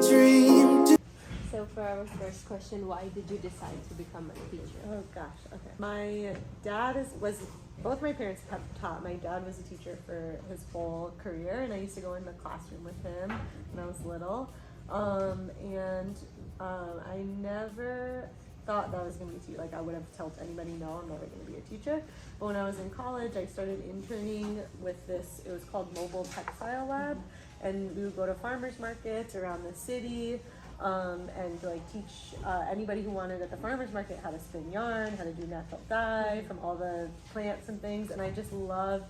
So for our first question, why did you decide to become a teacher? Oh gosh, okay. My dad was both my parents have taught. My dad was a teacher for his whole career, and I used to go in the classroom with him when I was little. I never thought that I was going to be a teacher. Like, I would have told anybody, no, I'm never going to be a teacher. But when I was in college, I started interning with this, it was called Mobile Textile Lab, and we would go to farmers markets around the city, and like teach anybody who wanted at the farmers market how to spin yarn, how to do natural dye from all the plants and things. And I just loved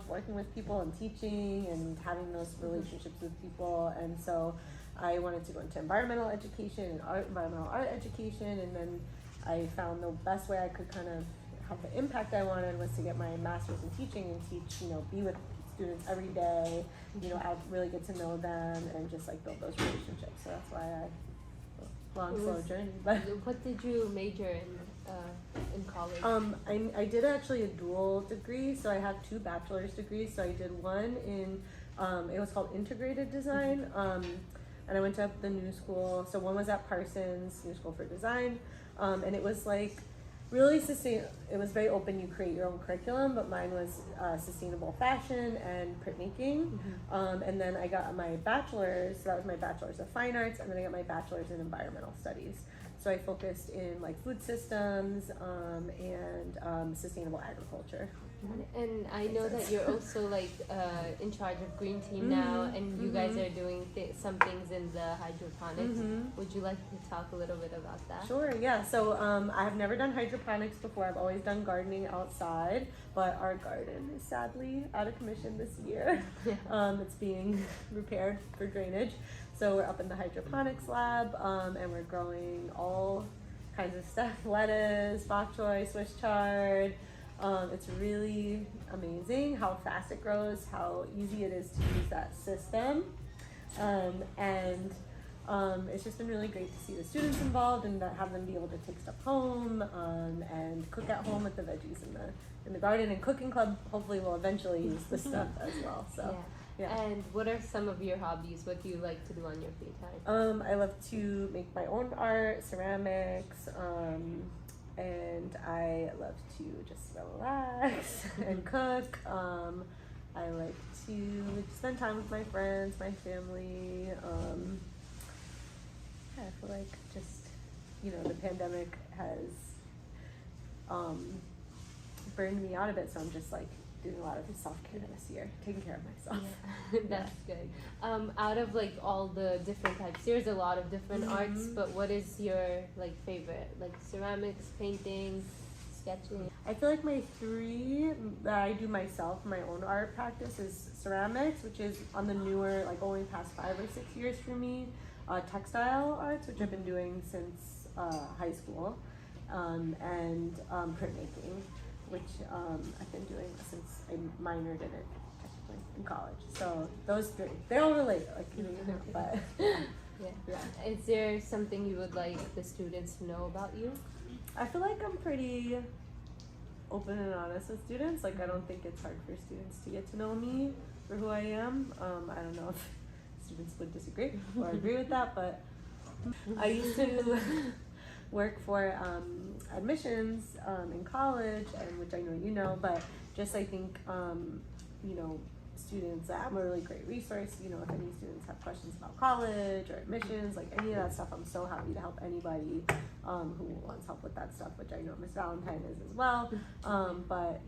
working with people and teaching and having those relationships with people. And so I wanted to go into environmental education and environmental art education, and then I found the best way I could kind of have the impact I wanted was to get my master's in teaching and teach, be with students every day, I really get to know them and just like build those relationships. So that's why slow journey. But what did you major in college? I did actually a dual degree, so I have 2 bachelor's degrees. So I did one in it was called integrated design, and I went to the New School. So one was at Parsons New School for Design, and it was like really it was very open. You create your own curriculum, but mine was sustainable fashion and printmaking. And then I got my bachelor's, so that was my bachelor's of fine arts, and then I got my bachelor's in environmental studies. So I focused in like food systems and sustainable agriculture. And I know that you're also like in charge of Green Team now, and you guys are doing some things in the hydroponics. Would you like to talk a little bit about that? Sure, yeah. So I have never done hydroponics before. I've always done gardening outside, but our garden is sadly out of commission this year. It's being repaired for drainage. So we're up in the hydroponics lab, and we're growing all kinds of stuff: lettuce, bok choy, Swiss chard. It's really amazing how fast it grows, how easy it is to use that system, and it's just been really great to see the students involved and have them be able to take stuff home and cook at home with the veggies in the garden. And cooking club hopefully will eventually use this stuff as well. So. Yeah. And what are some of your hobbies? What do you like to do on your free time? I love to make my own art, ceramics, and I love to just relax and cook. I like to spend time with my friends, my family. I feel like just, the pandemic has burned me out a bit, so I'm just like doing a lot of self-care this year, taking care of myself. Yeah. That's good. Out of like all the different types, there's a lot of different arts, but what is your like favorite? Like ceramics, painting, sketching? I feel like my 3 that I do myself, my own art practice, is ceramics, which is on the newer, like only past 5 or 6 years for me. Textile arts, which I've been doing since high school, and printmaking, which I've been doing since I minored in it technically in college. So those 3, they all relate, but yeah. Is there something you would like the students to know about you? I feel like I'm pretty open and honest with students. Like, I don't think it's hard for students to get to know me for who I am. I don't know if students would disagree or agree with that, but I used to work for admissions in college, and which I know but just I think students, I'm a really great resource. If any students have questions about college or admissions, like any of that stuff, I'm so happy to help anybody who wants help with that stuff, which I know Miss Valentine is as well. But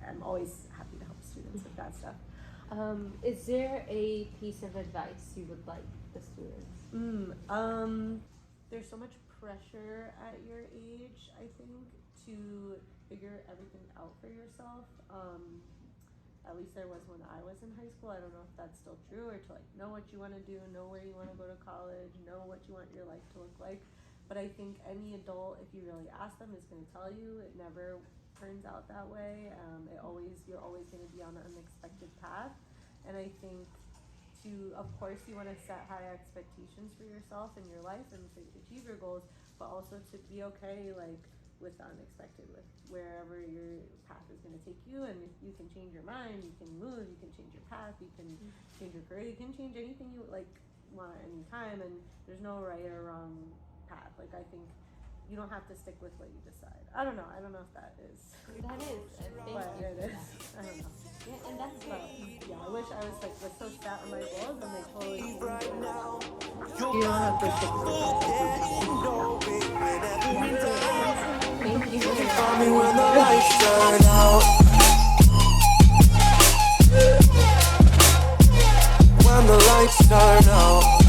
I'm always happy to help students with that stuff. Is there a piece of advice you would like the students? There's so much pressure at your age, I think, to figure everything out for yourself. At least there was when I was in high school. I don't know if that's still true, or to like know what you want to do, know where you want to go to college, know what you want your life to look like. But I think any adult, if you really ask them, is going to tell you it never turns out that way. You're always going to be on an unexpected path. And I think of course, you want to set high expectations for yourself and your life and to achieve your goals, but also to be okay, like, with the unexpected, with wherever your path is going to take you. And if you can change your mind, you can move, you can change your path, you can change your career, you can change anything you like want at any time, and there's no right or wrong path. Like I think you don't have to stick with what you decide. I don't know if that is. That is. Thank But you. it is. I don't know. Yeah, and that's But good. yeah, I wish I was so set on my goals and they totally Right now, you don't have to stick with Thank you. find me when the lights turn out. When the lights turn out.